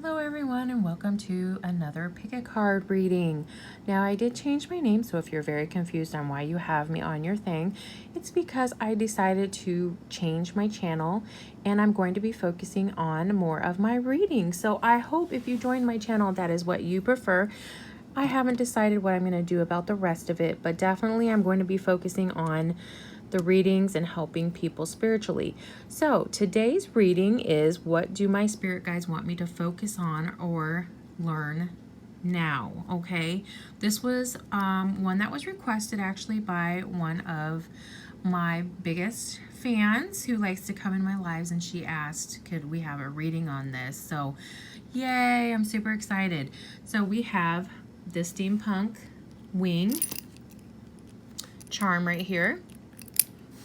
Hello everyone and welcome to another pick a card reading. Now I did change my name, so if you're very confused on why you have me on your thing, it's because I decided to change my channel and I'm going to be focusing on more of my reading. So I hope if you join my channel that is what you prefer. I haven't decided what I'm going to do about the rest of it, but definitely I'm going to be focusing on the readings and helping people spiritually. So today's reading is, what do my spirit guides want me to focus on or learn now? Okay, this was one that was requested actually by one of my biggest fans who likes to come in my lives, and she asked, could we have a reading on this? So yay, I'm super excited. So we have this steampunk wing charm right here.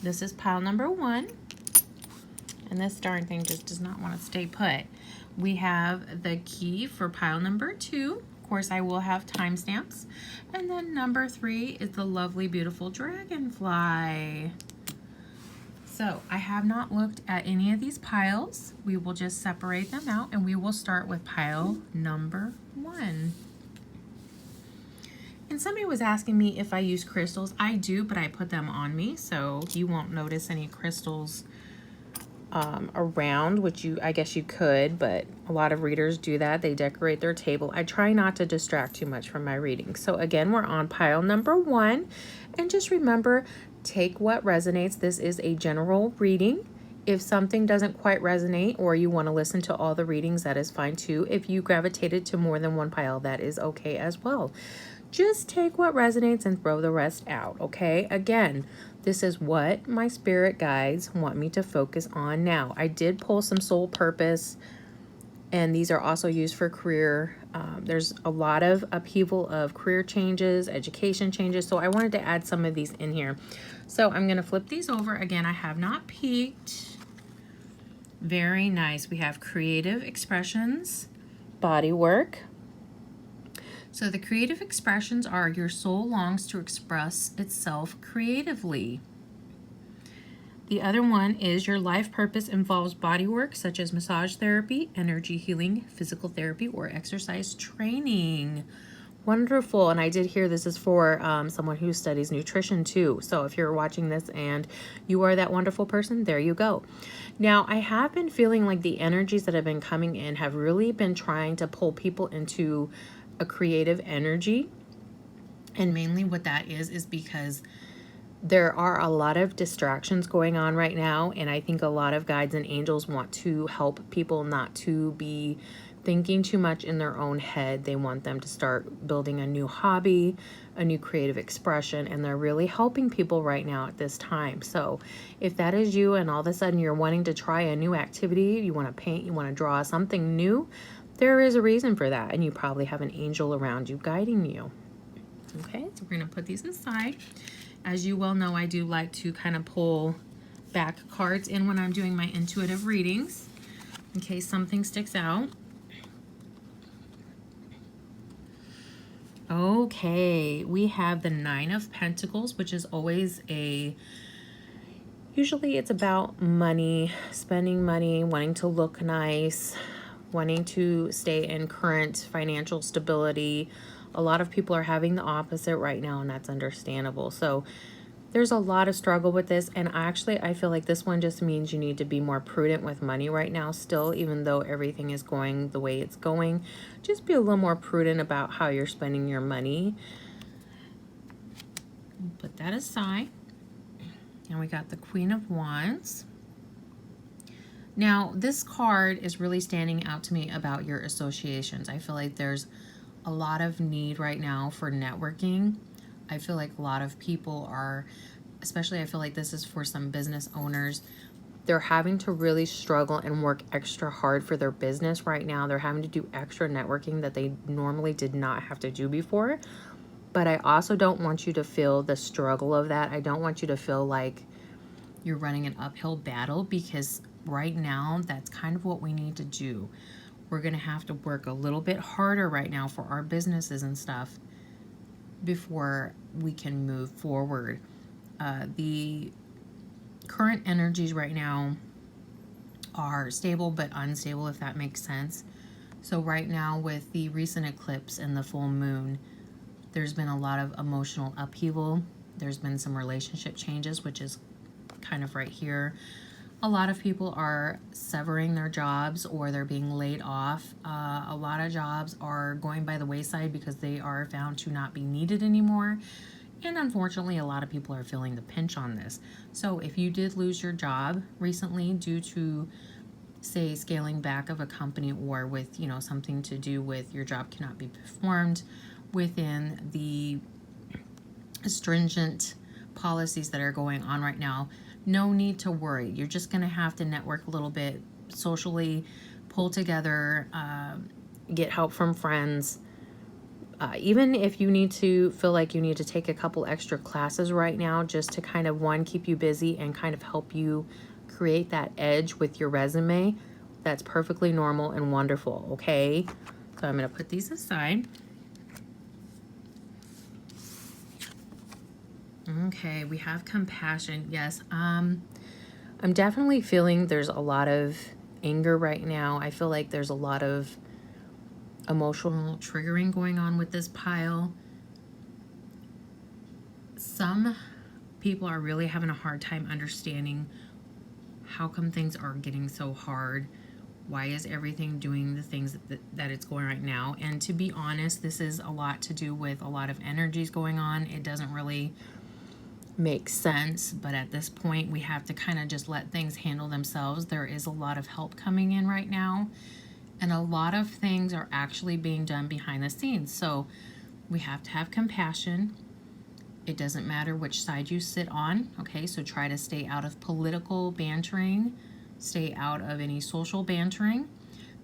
This is pile number 1, and this darn thing just does not want to stay put. We have the key for pile number 2. Of course, I will have timestamps. And then number 3 is the lovely, beautiful dragonfly. So I have not looked at any of these piles. We will just separate them out, and we will start with pile number 1. And somebody was asking me if I use crystals. I do, but I put them on me, so you won't notice any crystals around, which I guess you could, but a lot of readers do that. They decorate their table. I try not to distract too much from my reading. So again, we're on pile number 1, and just remember, take what resonates. This is a general reading. If something doesn't quite resonate, or you want to listen to all the readings, that is fine too. If you gravitated to more than one pile, that is okay as well. Just take what resonates and throw the rest out, okay? Again, this is what my spirit guides want me to focus on now. I did pull some soul purpose, and these are also used for career. There's a lot of upheaval of career changes, education changes, so I wanted to add some of these in here. So I'm going to flip these over. Again, I have not peeked. Very nice. We have creative expressions, body work. So the creative expressions are, your soul longs to express itself creatively. The other one is, your life purpose involves body work such as massage therapy, energy healing, physical therapy, or exercise training. Wonderful. And I did hear this is for someone who studies nutrition too. So if you're watching this and you are that wonderful person, there you go. Now, I have been feeling like the energies that have been coming in have really been trying to pull people into a creative energy. And mainly what that is because there are a lot of distractions going on right now, and I think a lot of guides and angels want to help people not to be thinking too much in their own head. They want them to start building a new hobby, a new creative expression, and they're really helping people right now at this time. So if that is you, and all of a sudden you're wanting to try a new activity, you want to paint, you want to draw something new, there is a reason for that, and you probably have an angel around you guiding you. Okay, so we're going to put these aside. As you well know, I do like to kind of pull back cards in when I'm doing my intuitive readings in case something sticks out. Okay, we have the 9 of Pentacles, which is always usually it's about money, spending money, wanting to look nice, wanting to stay in current financial stability. A lot of people are having the opposite right now, and that's understandable. So there's a lot of struggle with this, and actually I feel like this one just means you need to be more prudent with money right now still, even though everything is going the way it's going. Just be a little more prudent about how you're spending your money. Put that aside. And we got the Queen of Wands. Now, this card is really standing out to me about your associations. I feel like there's a lot of need right now for networking. I feel like a lot of people are, especially I feel like this is for some business owners, they're having to really struggle and work extra hard for their business right now. They're having to do extra networking that they normally did not have to do before. But I also don't want you to feel the struggle of that. I don't want you to feel like you're running an uphill battle, because right now that's kind of what we need to do. We're going to have to work a little bit harder right now for our businesses and stuff before we can move forward. The current energies right now are stable but unstable, if that makes sense. So right now with the recent eclipse and the full moon, there's been a lot of emotional upheaval. There's been some relationship changes, which is kind of right here. A lot of people are severing their jobs or they're being laid off. A lot of jobs are going by the wayside because they are found to not be needed anymore. And unfortunately, a lot of people are feeling the pinch on this. So if you did lose your job recently due to, say, scaling back of a company, or with, you know, something to do with your job cannot be performed within the stringent policies that are going on right now, no need to worry. You're just going to have to network a little bit, socially pull together, get help from friends. Even if you need to feel like you need to take a couple extra classes right now, just to kind of, one, keep you busy and kind of help you create that edge with your resume, that's perfectly normal and wonderful, okay? So I'm going to put these aside. Okay, we have compassion. Yes, I'm definitely feeling there's a lot of anger right now. I feel like there's a lot of emotional triggering going on with this pile. Some people are really having a hard time understanding how come things are getting so hard. Why is everything doing the things that it's going right now? And to be honest, this is a lot to do with a lot of energies going on. It doesn't really make sense, but at this point we have to kind of just let things handle themselves. There is a lot of help coming in right now, and a lot of things are actually being done behind the scenes. So we have to have compassion. It doesn't matter which side you sit on, okay? So try to stay out of political bantering, stay out of any social bantering.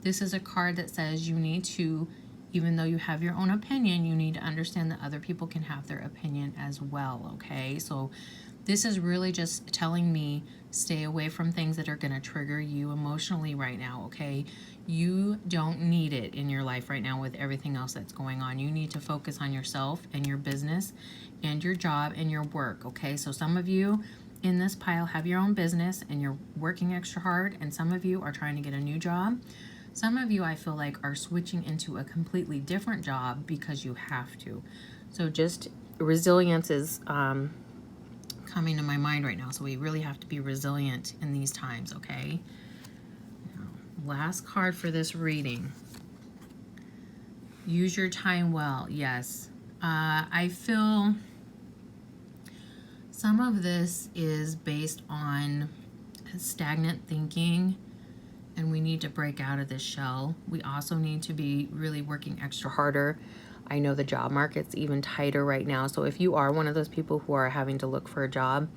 This is a card that says you need to, even though you have your own opinion, you need to understand that other people can have their opinion as well, okay? So this is really just telling me stay away from things that are going to trigger you emotionally right now, okay? You don't need it in your life right now with everything else that's going on. You need to focus on yourself and your business and your job and your work, okay? So some of you in this pile have your own business and you're working extra hard, and some of you are trying to get a new job. Some of you, I feel like, are switching into a completely different job because you have to. So just resilience is coming to my mind right now. So we really have to be resilient in these times, okay? Now, last card for this reading. Use your time well. Yes. I feel some of this is based on stagnant thinking, and we need to break out of this shell. We also need to be really working extra harder. I know the job market's even tighter right now. So if you are one of those people who are having to look for a job,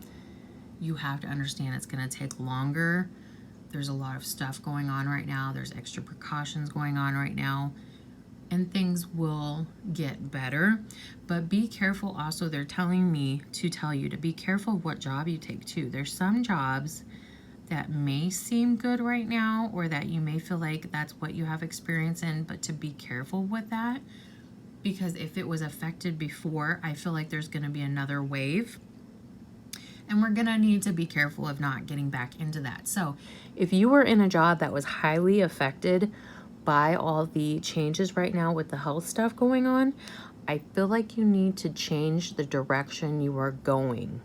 you have to understand it's going to take longer. There's a lot of stuff going on right now. There's extra precautions going on right now, and things will get better. But be careful also. They're telling me to tell you to be careful what job you take too. There's some jobs that may seem good right now, or that you may feel like that's what you have experience in, but to be careful with that, because if it was affected before, I feel like there's going to be another wave, and we're going to need to be careful of not getting back into that. So if you were in a job that was highly affected by all the changes right now with the health stuff going on, I feel like you need to change the direction you are going.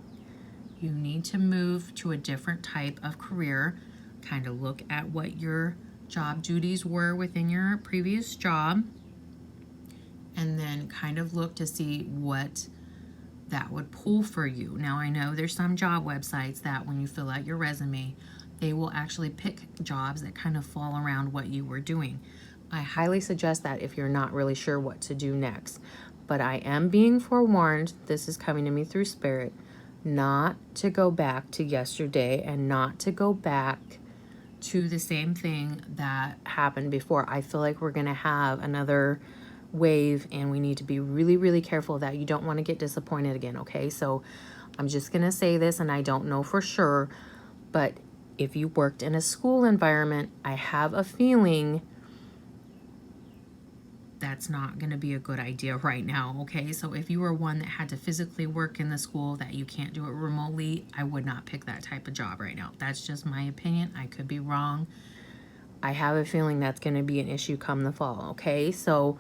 You need to move to a different type of career, kind of look at what your job duties were within your previous job, and then kind of look to see what that would pull for you. Now, I know there's some job websites that when you fill out your resume, they will actually pick jobs that kind of fall around what you were doing. I highly suggest that if you're not really sure what to do next. But I am being forewarned, this is coming to me through spirit, not to go back to yesterday and not to go back to the same thing that happened before. I feel like we're going to have another wave, and we need to be really, really careful that you don't want to get disappointed again, okay? So I'm just going to say this, and I don't know for sure, but if you worked in a school environment, I have a feeling that's not going to be a good idea right now, okay? So if you were one that had to physically work in the school, that you can't do it remotely, I would not pick that type of job right now. That's just my opinion. I could be wrong. I have a feeling that's going to be an issue come the fall, okay? So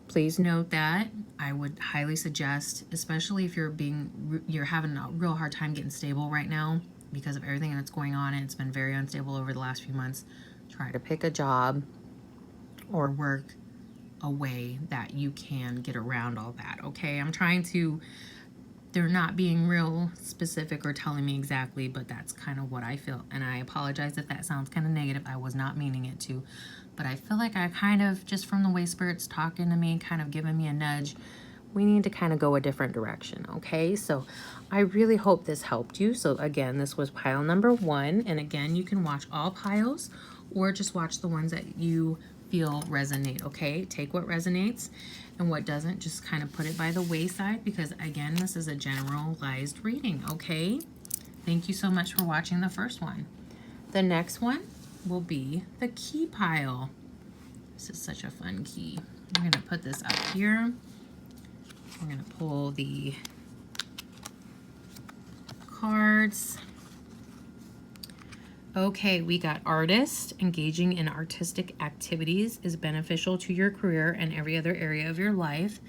please note that. I would highly suggest, especially if you're having a real hard time getting stable right now because of everything that's going on, and it's been very unstable over the last few months, try to pick a job or work a way that you can get around all that, okay? They're not being real specific or telling me exactly, but that's kind of what I feel. And I apologize if that sounds kind of negative. I was not meaning it to. But I feel like I kind of, just from the way Spirit's talking to me, kind of giving me a nudge, we need to kind of go a different direction, okay? So I really hope this helped you. So again, this was pile number 1. And again, you can watch all piles or just watch the ones that you feel resonate, okay? Take what resonates, and what doesn't, just kind of put it by the wayside, because again, this is a generalized reading, okay? Thank you so much for watching the first one. The next one will be the key pile. This is such a fun key. I'm gonna put this up here. We're gonna pull the cards. Okay, we got artist. Engaging in artistic activities is beneficial to your career and every other area of your life.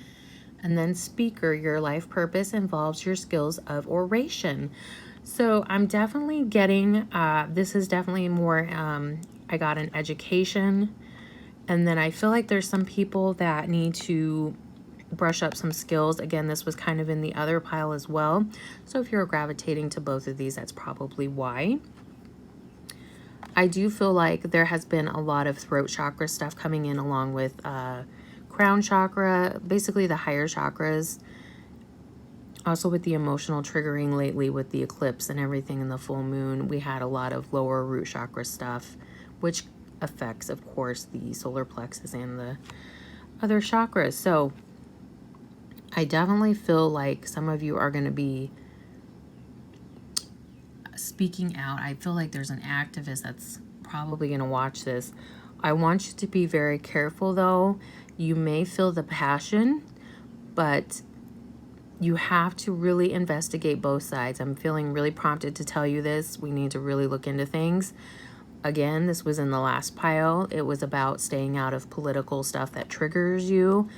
And then speaker, your life purpose involves your skills of oration. So I'm definitely getting, this is definitely more, I got an education. And then I feel like there's some people that need to brush up some skills. Again, this was kind of in the other pile as well. So if you're gravitating to both of these, that's probably why. I do feel like there has been a lot of throat chakra stuff coming in, along with crown chakra, basically the higher chakras. Also with the emotional triggering lately with the eclipse and everything in the full moon, we had a lot of lower root chakra stuff, which affects, of course, the solar plexus and the other chakras. So I definitely feel like some of you are going to be speaking out. I feel like there's an activist that's probably going to watch this. I want you to be very careful, though. You may feel the passion, but you have to really investigate both sides. I'm feeling really prompted to tell you this. We need to really look into things. Again, this was in the last pile. It was about staying out of political stuff that triggers you.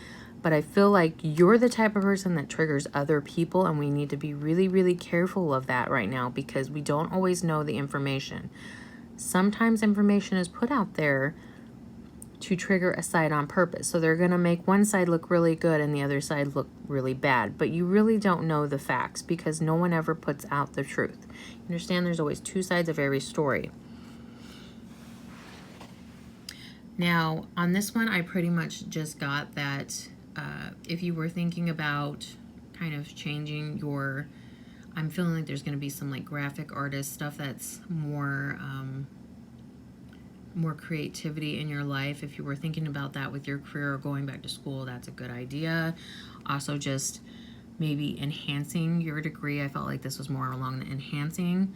But I feel like you're the type of person that triggers other people, and we need to be really, really careful of that right now, because we don't always know the information. Sometimes information is put out there to trigger a side on purpose. So they're going to make one side look really good and the other side look really bad. But you really don't know the facts, because no one ever puts out the truth. You understand? There's always two sides of every story. Now, on this one, I pretty much just got that if you were thinking about kind of changing your, I'm feeling like there's going to be some like graphic artist stuff that's more creativity in your life. If you were thinking about that with your career or going back to school, that's a good idea. Also, just maybe enhancing your degree. I felt like this was more along the enhancing.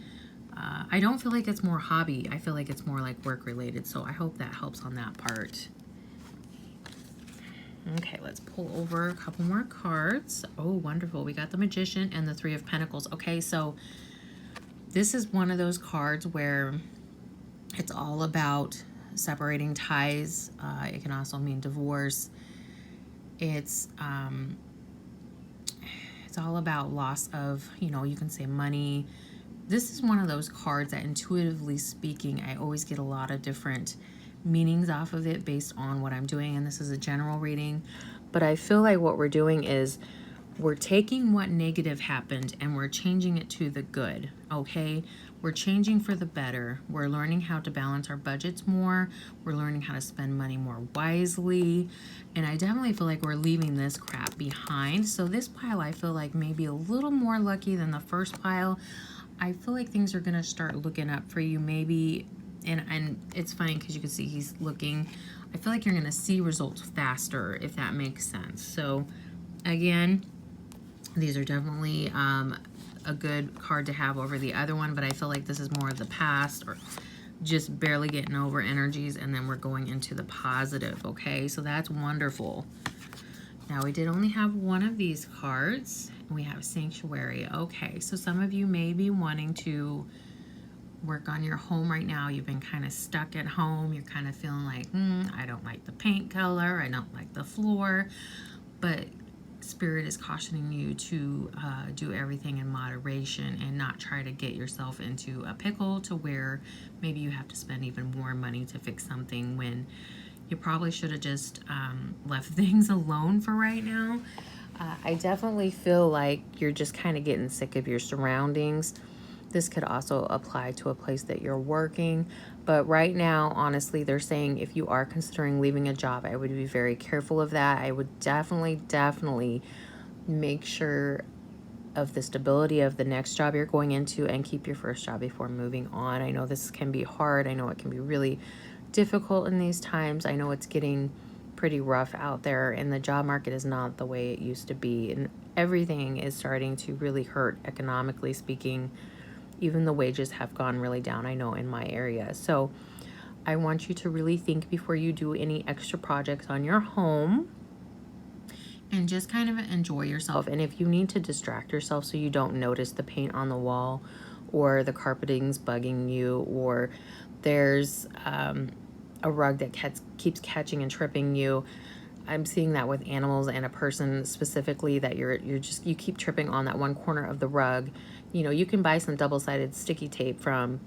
I don't feel like it's more hobby. I feel like it's more like work related. So I hope that helps on that part. Okay, let's pull over a couple more cards. Oh, wonderful. We got the Magician and the Three of Pentacles. Okay, so this is one of those cards where it's all about separating ties. It can also mean divorce. It's all about loss of, you know, you can say money. This is one of those cards that, intuitively speaking, I always get a lot of different meanings off of it based on what I'm doing, and this is a general reading. But I feel like what we're doing is we're taking what negative happened and we're changing it to the good, okay? We're changing for the better. We're learning how to balance our budgets more. We're learning how to spend money more wisely. And I definitely feel like we're leaving this crap behind. So this pile, I feel like maybe a little more lucky than the first pile. I feel like things are going to start looking up for you, maybe. And it's funny because you can see he's looking. I feel like you're going to see results faster, if that makes sense. So again, these are definitely a good card to have over the other one, but I feel like this is more of the past, or just barely getting over energies, and then we're going into the positive, okay? So that's wonderful. Now, we did only have one of these cards, and we have Sanctuary. Okay, so some of you may be wanting to work on your home right now. You've been kind of stuck at home. You're kind of feeling like, I don't like the paint color. I don't like the floor. But Spirit is cautioning you to do everything in moderation and not try to get yourself into a pickle to where maybe you have to spend even more money to fix something when you probably should have just left things alone for right now. I definitely feel like you're just kind of getting sick of your surroundings. This could also apply to a place that you're working. But right now, honestly, they're saying if you are considering leaving a job, I would be very careful of that. I would definitely make sure of the stability of the next job you're going into and keep your first job before moving on. I know this can be hard. I know it can be really difficult in these times. I know it's getting pretty rough out there and the job market is not the way it used to be. And everything is starting to really hurt economically speaking. Even the wages have gone really down, I know, in my area. So I want you to really think before you do any extra projects on your home and just kind of enjoy yourself. And if you need to distract yourself so you don't notice the paint on the wall or the carpeting's bugging you or there's a rug that keeps catching and tripping you. I'm seeing that with animals and a person specifically, that you keep tripping on that one corner of the rug. You know, you can buy some double-sided sticky tape from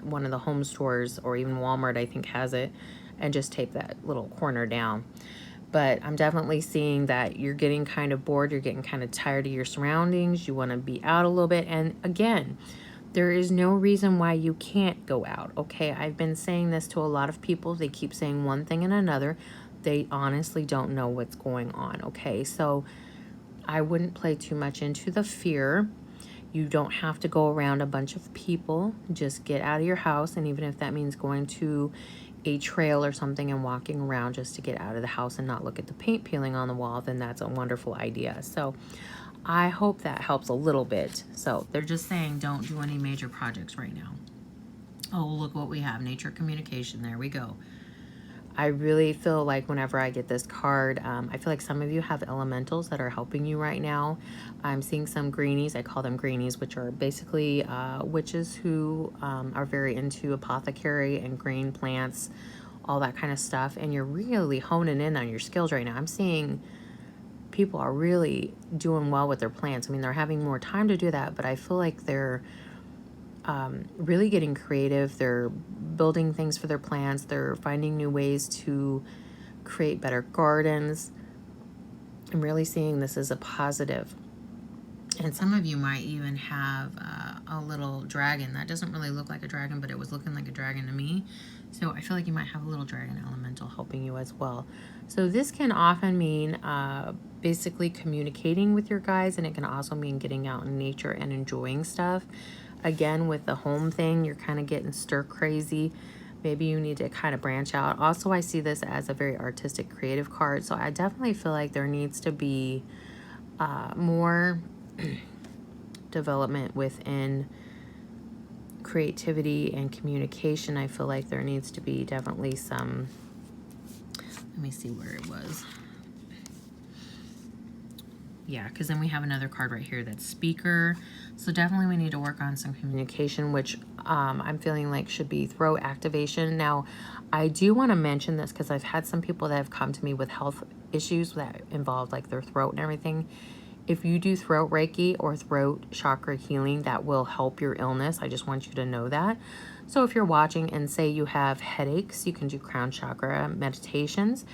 one of the home stores, or even Walmart, I think, has it, and just tape that little corner down. But I'm definitely seeing that you're getting kind of bored. You're getting kind of tired of your surroundings. You want to be out a little bit. And again, there is no reason why you can't go out, okay? I've been saying this to a lot of people. They keep saying one thing and another. They honestly don't know what's going on, okay? So I wouldn't play too much into the fear. You don't have to go around a bunch of people. Just get out of your house, and even if that means going to a trail or something and walking around just to get out of the house and not look at the paint peeling on the wall, then that's a wonderful idea. So I hope that helps a little bit. So they're just saying don't do any major projects right now. Oh, look what we have. Nature communication. There we go. I really feel like whenever I get this card, I feel like some of you have elementals that are helping you right now. I'm seeing some greenies. I call them greenies, which are basically witches who are very into apothecary and green plants, all that kind of stuff. And you're really honing in on your skills right now. I'm seeing people are really doing well with their plants. I mean, they're having more time to do that, but I feel like they're really getting creative. They're building things for their plants. They're finding new ways to create better gardens. I'm really seeing this as a positive. And some of you might even have a little dragon. That doesn't really look like a dragon, but it was looking like a dragon to me. So I feel like you might have a little dragon elemental helping you as well. So this can often mean basically communicating with your guides, and it can also mean getting out in nature and enjoying stuff. Again, with the home thing, you're kind of getting stir crazy. Maybe you need to kind of branch out. Also, I see this as a very artistic, creative card. So I definitely feel like there needs to be more development within creativity and communication. I feel like there needs to be definitely some, let me see where it was. Yeah, because then we have another card right here that's speaker. So definitely we need to work on some communication, which I'm feeling like should be throat activation. Now, I do want to mention this because I've had some people that have come to me with health issues that involve like their throat and everything. If you do throat Reiki or throat chakra healing, that will help your illness. I just want you to know that. So if you're watching and say you have headaches, you can do crown chakra meditations.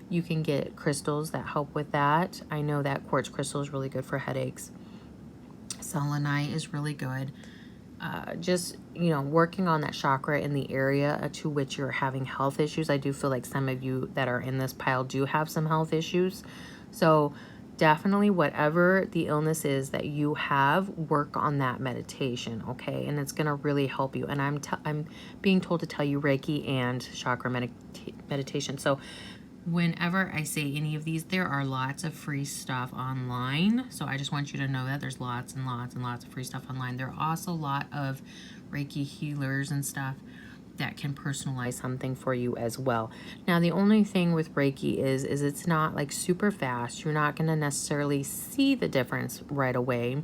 You can get crystals that help with that. I know that quartz crystal is really good for headaches. Selenite is really good. Just, you know, working on that chakra in the area to which you're having health issues. I do feel like some of you that are in this pile do have some health issues. So definitely whatever the illness is that you have, work on that meditation, okay? And it's going to really help you. And I'm being told to tell you Reiki and chakra meditation. So whenever I say any of these, there are lots of free stuff online. So I just want you to know that there's lots and lots and lots of free stuff online. There are also a lot of Reiki healers and stuff that can personalize something for you as well. Now, the only thing with Reiki is it's not like super fast. You're not going to necessarily see the difference right away.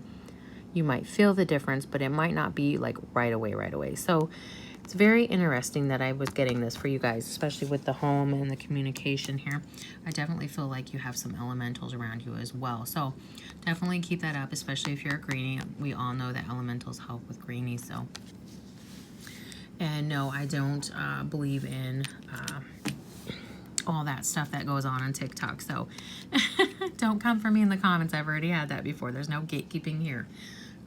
you might feel the difference, but it might not be like right away. So it's very interesting that I was getting this for you guys, especially with the home and the communication here. I definitely feel like you have some elementals around you as well. So definitely keep that up, especially if you're a greenie. We all know that elementals help with greenies. So, and no, I don't believe in all that stuff that goes on TikTok. So don't come for me in the comments. I've already had that before. There's no gatekeeping here.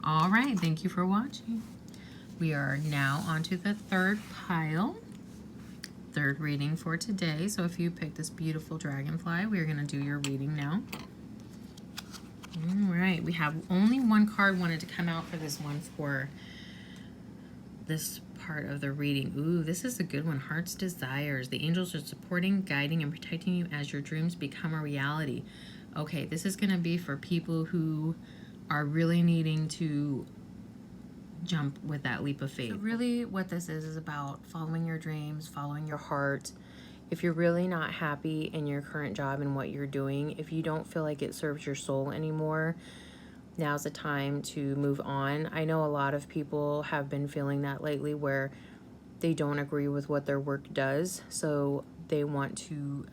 All right, thank you for watching. We are now on to the third pile, third reading for today. So if you picked this beautiful dragonfly, we're going to do your reading now. All right, we have only one card wanted to come out for this one for this part of the reading. Ooh, this is a good one. Heart's Desires. The angels are supporting, guiding, and protecting you as your dreams become a reality. Okay, this is going to be for people who are really needing to jump with that leap of faith. So really what this is about following your dreams, following your heart. If you're really not happy in your current job and what you're doing, if you don't feel like it serves your soul anymore, now's the time to move on. I know a lot of people have been feeling that lately where they don't agree with what their work does, so they want to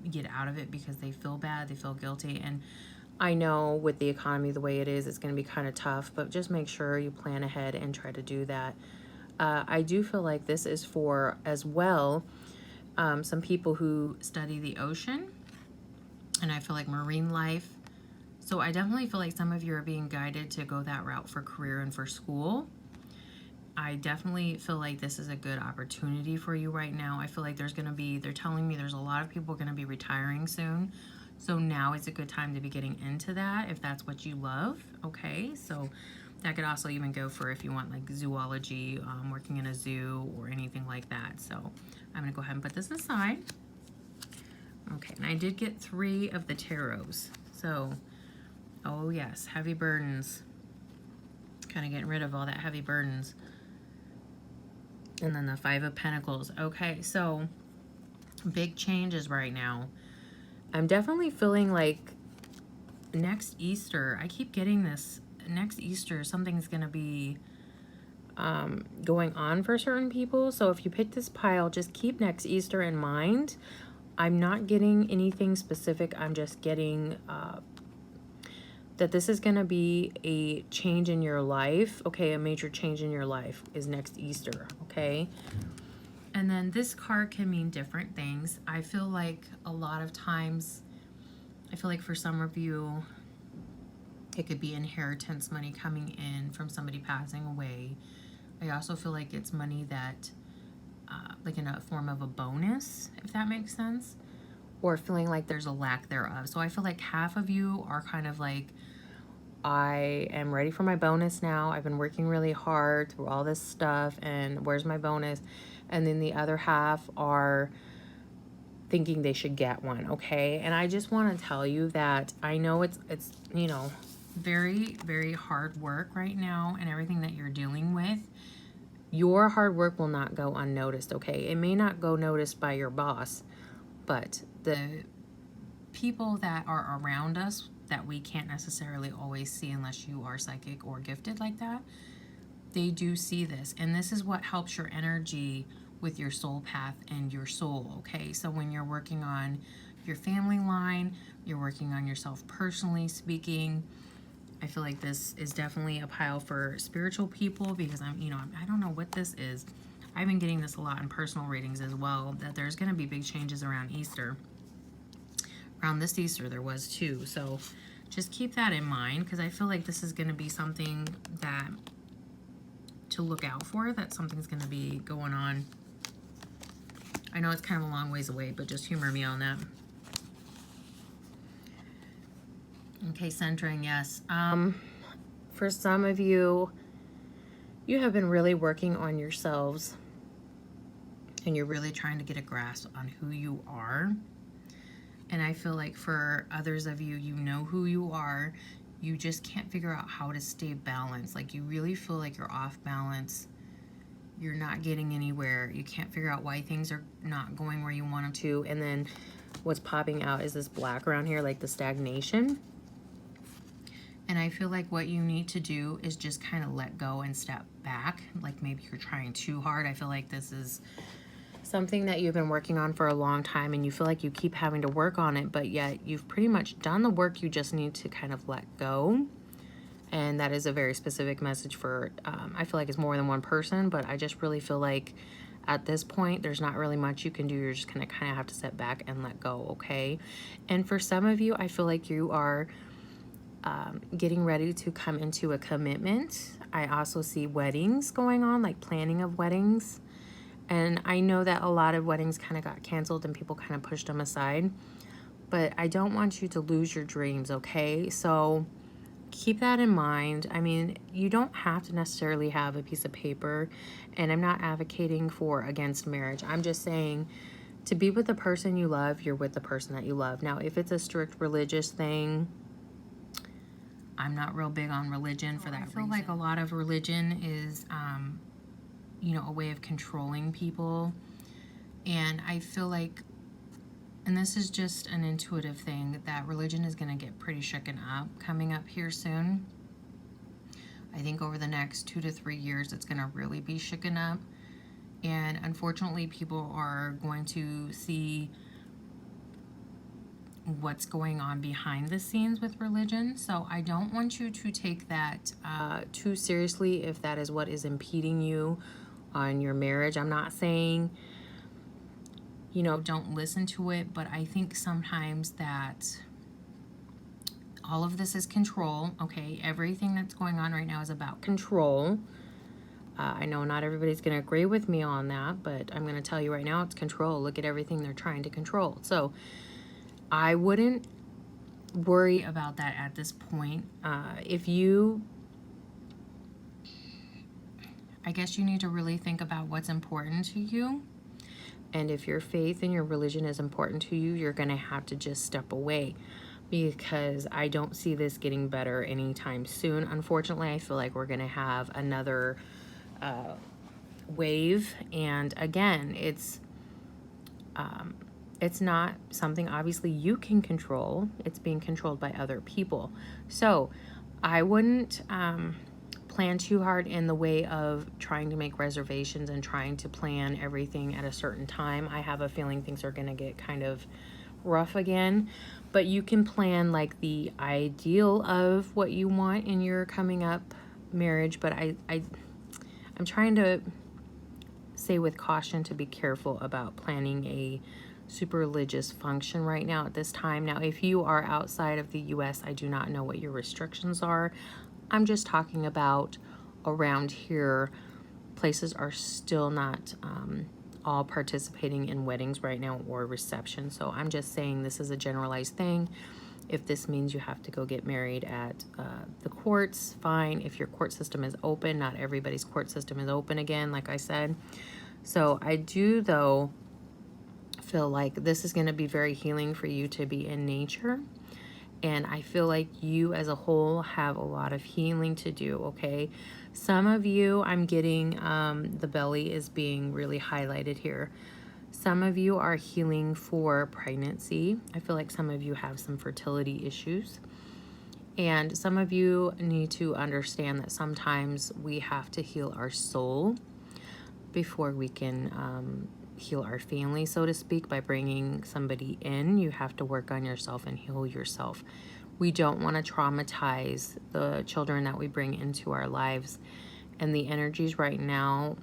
get out of it because they feel bad, they feel guilty. And I know with the economy the way it is, it's going to be kind of tough, but just make sure you plan ahead and try to do that. I do feel like this is for, as well, some people who study the ocean, and I feel like marine life. So I definitely feel like some of you are being guided to go that route for career and for school. I definitely feel like this is a good opportunity for you right now. I feel like there's going to be, they're telling me there's a lot of people going to be retiring soon. So now is a good time to be getting into that if that's what you love. Okay, so that could also even go for if you want like zoology, working in a zoo or anything like that. So I'm going to go ahead and put this aside. Okay, and I did get 3 of the tarots. So, oh yes, heavy burdens. Kind of getting rid of all that heavy burdens. And then the 5 of Pentacles. Okay, so big changes right now. I'm definitely feeling like next Easter, I keep getting this, next Easter, something's going to be going on for certain people. So if you pick this pile, just keep next Easter in mind. I'm not getting anything specific. I'm just getting that this is going to be a change in your life. Okay, a major change in your life is next Easter. Okay. And then this card can mean different things. I feel like a lot of times, I feel like for some of you, it could be inheritance money coming in from somebody passing away. I also feel like it's money that, like in a form of a bonus, if that makes sense, or feeling like there's a lack thereof. So I feel like half of you are kind of like, I am ready for my bonus now. I've been working really hard through all this stuff, and where's my bonus? And then the other half are thinking they should get one, okay? And I just want to tell you that I know it's you know, very, very hard work right now and everything that you're dealing with. Your hard work will not go unnoticed, okay? It may not go noticed by your boss, but the people that are around us that we can't necessarily always see unless you are psychic or gifted like that, they do see this. And this is what helps your energy with your soul path and your soul, okay? So when you're working on your family line, you're working on yourself personally speaking, I feel like this is definitely a pile for spiritual people, because I don't know what this is. I've been getting this a lot in personal readings as well, that there's going to be big changes around Easter. Around this Easter there was too. So just keep that in mind, because I feel like this is going to be something that to look out for, that something's going to be going on. I know it's kind of a long ways away, but just humor me on that. Okay, centering, yes. For some of you, you have been really working on yourselves, and you're really trying to get a grasp on who you are. And I feel like for others of you, you know who you are. You just can't figure out how to stay balanced. Like you really feel like you're off balance. You're not getting anywhere. You can't figure out why things are not going where you want them to. And then what's popping out is this black around here, like the stagnation. And I feel like what you need to do is just kind of let go and step back. Like maybe you're trying too hard. I feel like this is something that you've been working on for a long time and you feel like you keep having to work on it, but yet you've pretty much done the work. You just need to kind of let go. And that is a very specific message for, I feel like it's more than one person, but I just really feel like at this point, there's not really much you can do. You're just going to kind of have to step back and let go, okay? And for some of you, I feel like you are getting ready to come into a commitment. I also see weddings going on, like planning of weddings. And I know that a lot of weddings kind of got canceled and people kind of pushed them aside. But I don't want you to lose your dreams, okay? So keep that in mind. I mean, you don't have to necessarily have a piece of paper. And I'm not advocating for against marriage. I'm just saying to be with the person you love, you're with the person that you love. Now, if it's a strict religious thing, I'm not real big on religion for that reason. I feel like a lot of religion is, you know, a way of controlling people. And I feel like, and this is just an intuitive thing, that religion is going to get pretty shooken up coming up here soon. I think over the next 2 to 3 years, it's going to really be shooken up. And unfortunately, people are going to see what's going on behind the scenes with religion. So I don't want you to take that too seriously if that is what is impeding you on your marriage. I'm not saying, you know, don't listen to it, but I think sometimes that all of this is control, okay? Everything that's going on right now is about control. I know not everybody's going to agree with me on that, but I'm going to tell you right now, it's control. Look at everything they're trying to control. So I wouldn't worry about that at this point. I guess you need to really think about what's important to you. And if your faith and your religion is important to you, you're going to have to just step away, because I don't see this getting better anytime soon. Unfortunately, I feel like we're going to have another wave. And again, it's not something obviously you can control. It's being controlled by other people. So I wouldn't plan too hard in the way of trying to make reservations and trying to plan everything at a certain time. I have a feeling things are going to get kind of rough again, but you can plan like the ideal of what you want in your coming up marriage. But I'm trying to say with caution to be careful about planning a super religious function right now at this time. Now, if you are outside of the US, I do not know what your restrictions are. I'm just talking about around here, places are still not all participating in weddings right now or receptions. So I'm just saying this is a generalized thing. If this means you have to go get married at the courts, fine. If your court system is open, not everybody's court system is open again, like I said. So I do, though, feel like this is going to be very healing for you to be in nature. And I feel like you as a whole have a lot of healing to do, okay? Some of you, I'm getting the belly is being really highlighted here. Some of you are healing for pregnancy. I feel like some of you have some fertility issues. And some of you need to understand that sometimes we have to heal our soul before we can heal our family, so to speak. By bringing somebody in, you have to work on yourself and heal yourself. We don't want to traumatize the children that we bring into our lives. And the energies right now,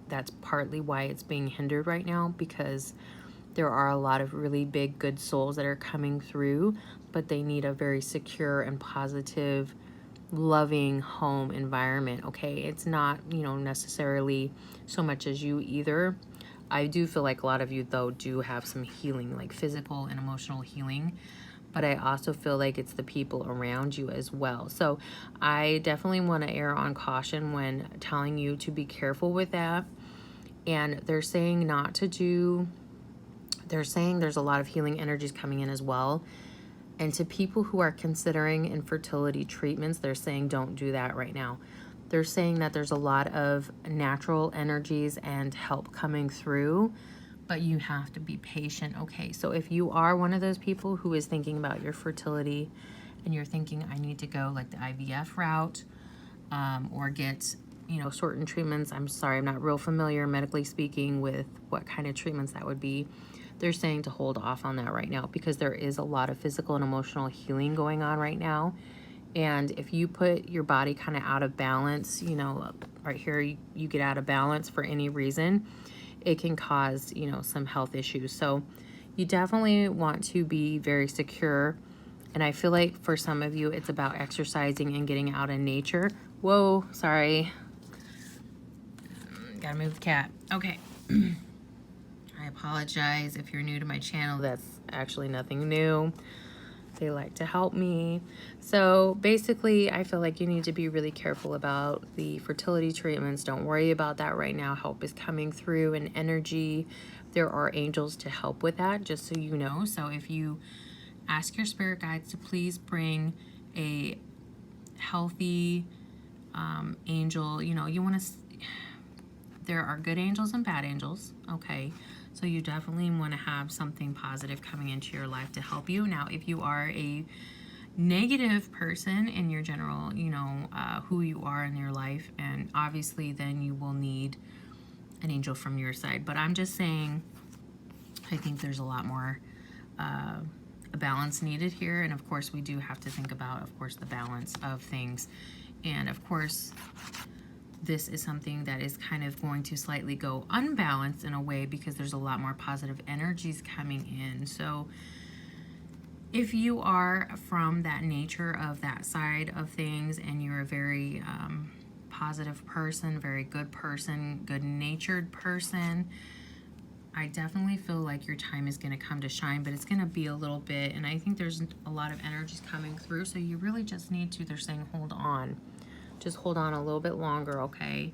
that's partly why it's being hindered right now, because there are a lot of really big, good souls that are coming through, but they need a very secure and positive, loving home environment, okay? It's not, you know, necessarily so much as you either. I do feel like a lot of you, though, do have some healing, like physical and emotional healing. But I also feel like it's the people around you as well. So I definitely want to err on caution when telling you to be careful with that. And they're saying not to do, they're saying there's a lot of healing energies coming in as well. And to people who are considering infertility treatments, they're saying don't do that right now. They're saying that there's a lot of natural energies and help coming through, but you have to be patient, okay? So if you are one of those people who is thinking about your fertility and you're thinking I need to go like the IVF route, or get, you know, certain treatments. I'm sorry, I'm not real familiar, medically speaking, with what kind of treatments that would be. They're saying to hold off on that right now because there is a lot of physical and emotional healing going on right now. And if you put your body kind of out of balance, you know, right here, you get out of balance for any reason, it can cause, you know, some health issues. So you definitely want to be very secure. And I feel like for some of you, it's about exercising and getting out in nature. Whoa, sorry. Gotta move the cat. Okay. I apologize if you're new to my channel. That's actually nothing new. They like to help me. So basically, I feel like you need to be really careful about the fertility treatments. Don't worry about that right now. Help is coming through in energy. There are angels to help with that, just so you know. So if you ask your spirit guides to please bring a healthy angel, you know, you want to, there are good angels and bad angels, okay? So you definitely want to have something positive coming into your life to help you. Now, if you are a negative person in your general, you know, who you are in your life, and obviously then you will need an angel from your side. But I'm just saying, I think there's a lot more balance needed here. And of course, we do have to think about, of course, the balance of things. And of course, this is something that is kind of going to slightly go unbalanced in a way because there's a lot more positive energies coming in. So if you are from that nature of that side of things and you're a very positive person, very good person, good-natured person, I definitely feel like your time is going to come to shine, but it's going to be a little bit, and I think there's a lot of energies coming through, so you really just need to, they're saying, hold on. Just hold on a little bit longer, okay?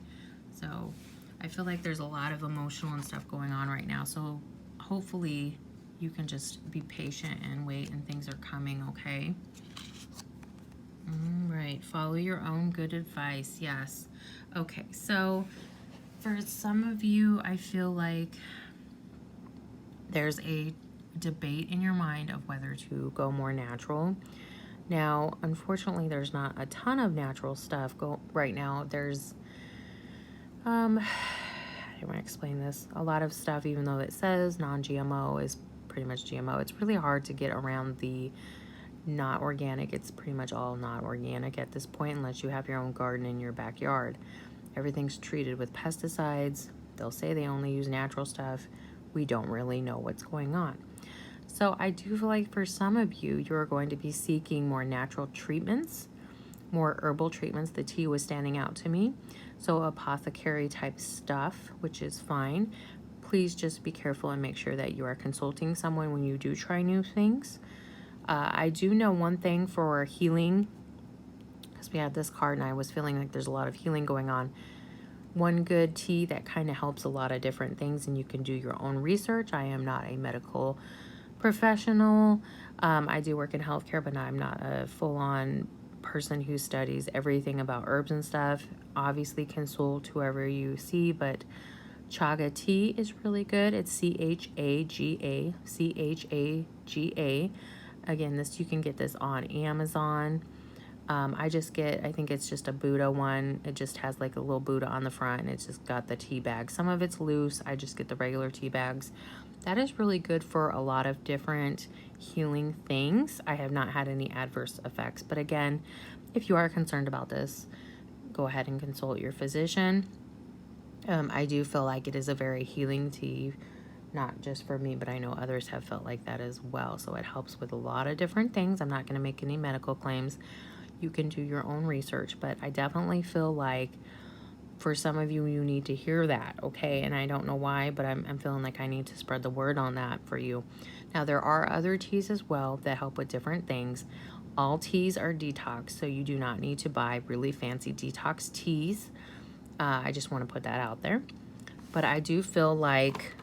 So I feel like there's a lot of emotional and stuff going on right now, so hopefully you can just be patient and wait, and things are coming, okay? Right, follow your own good advice, yes. Okay, so for some of you, I feel like there's a debate in your mind of whether to go more natural. Now, unfortunately, there's not a ton of natural stuff right now. There's, how do I want to explain this? A lot of stuff, even though it says non-GMO, is pretty much GMO. It's really hard to get around the not organic. It's pretty much all not organic at this point, unless you have your own garden in your backyard. Everything's treated with pesticides. They'll say they only use natural stuff. We don't really know what's going on. So I do feel like for some of you, you're going to be seeking more natural treatments, more herbal treatments. The tea was standing out to me. So apothecary type stuff, which is fine. Please just be careful and make sure that you are consulting someone when you do try new things. I do know one thing for healing, because we had this card and I was feeling like there's a lot of healing going on. One good tea that kind of helps a lot of different things, and you can do your own research. I am not a medical professional. I do work in healthcare, but I'm not a full-on person who studies everything about herbs and stuff. Obviously consult whoever you see, but chaga tea is really good. It's C-H-A-G-A, C-H-A-G-A. Again, this, you can get this on Amazon. I think it's just a Buddha one. It just has like a little Buddha on the front, and it's just got the tea bag. Some of it's loose. I just get the regular tea bags. That is really good for a lot of different healing things. I have not had any adverse effects. But again, if you are concerned about this, go ahead and consult your physician. I do feel like it is a very healing tea, not just for me, but I know others have felt like that as well. So it helps with a lot of different things. I'm not going to make any medical claims. You can do your own research, but I definitely feel like for some of you, you need to hear that, okay? And I don't know why, but I'm feeling like I need to spread the word on that for you. Now, there are other teas as well that help with different things. All teas are detox, so you do not need to buy really fancy detox teas. I just want to put that out there. But I do feel like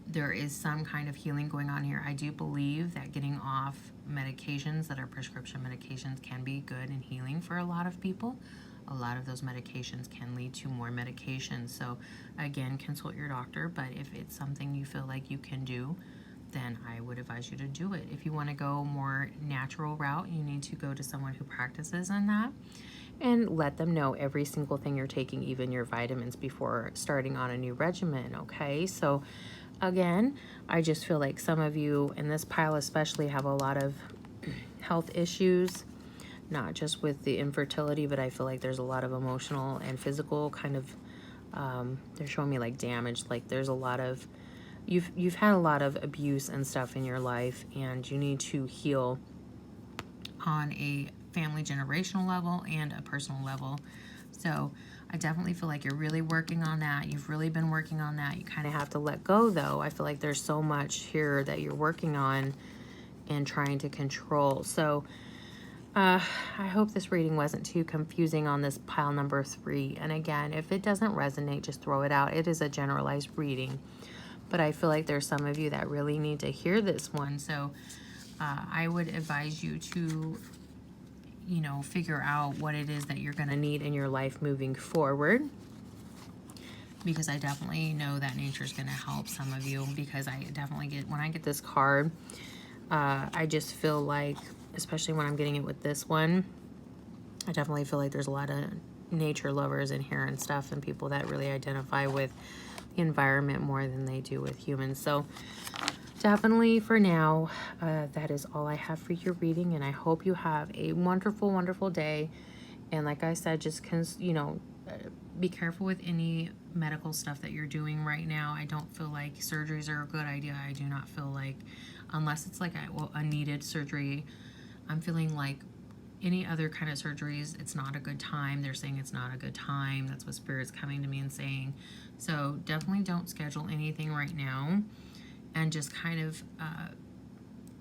there is some kind of healing going on here. I do believe that getting off medications that are prescription medications can be good and healing for a lot of people. A lot of those medications can lead to more medications. So again, consult your doctor, but if it's something you feel like you can do, then I would advise you to do it. If you want to go more natural route, you need to go to someone who practices in that and let them know every single thing you're taking, even your vitamins, before starting on a new regimen, okay? So again, I just feel like some of you in this pile especially have a lot of health issues, not just with the infertility, but I feel like there's a lot of emotional and physical kind of, they're showing me like damage, like there's a lot of, you've had a lot of abuse and stuff in your life, and you need to heal on a family generational level and a personal level. So I definitely feel like you're really working on that. You've really been working on that. You kind of have to let go though. I feel like there's so much here that you're working on and trying to control. So I hope this reading wasn't too confusing on this pile number 3. And again, if it doesn't resonate, just throw it out. It is a generalized reading, but I feel like there's some of you that really need to hear this one. So I would advise you to, you know, figure out what it is that you're going to need in your life moving forward, because I definitely know that nature is going to help some of you, because I definitely get, when I get this card, I just feel like, especially when I'm getting it with this one, I definitely feel like there's a lot of nature lovers in here and stuff, and people that really identify with the environment more than they do with humans. So definitely for now, that is all I have for your reading, and I hope you have a wonderful, wonderful day. And like I said, just be careful with any medical stuff that you're doing right now. I don't feel like surgeries are a good idea. I do not feel like, unless it's like a needed surgery, I'm feeling like any other kind of surgeries, it's not a good time. They're saying it's not a good time. That's what Spirit's coming to me and saying. So definitely don't schedule anything right now, and just kind of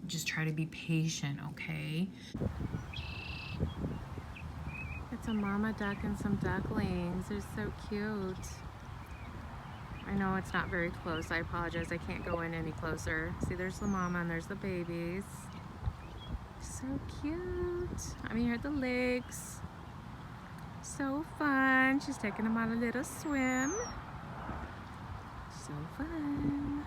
just try to be patient, okay? It's a mama duck and some ducklings. They're so cute. I know it's not very close. I apologize. I can't go in any closer. See, there's the mama and there's the babies. So cute. I mean, here are the legs. So fun. She's taking them on a little swim. So fun.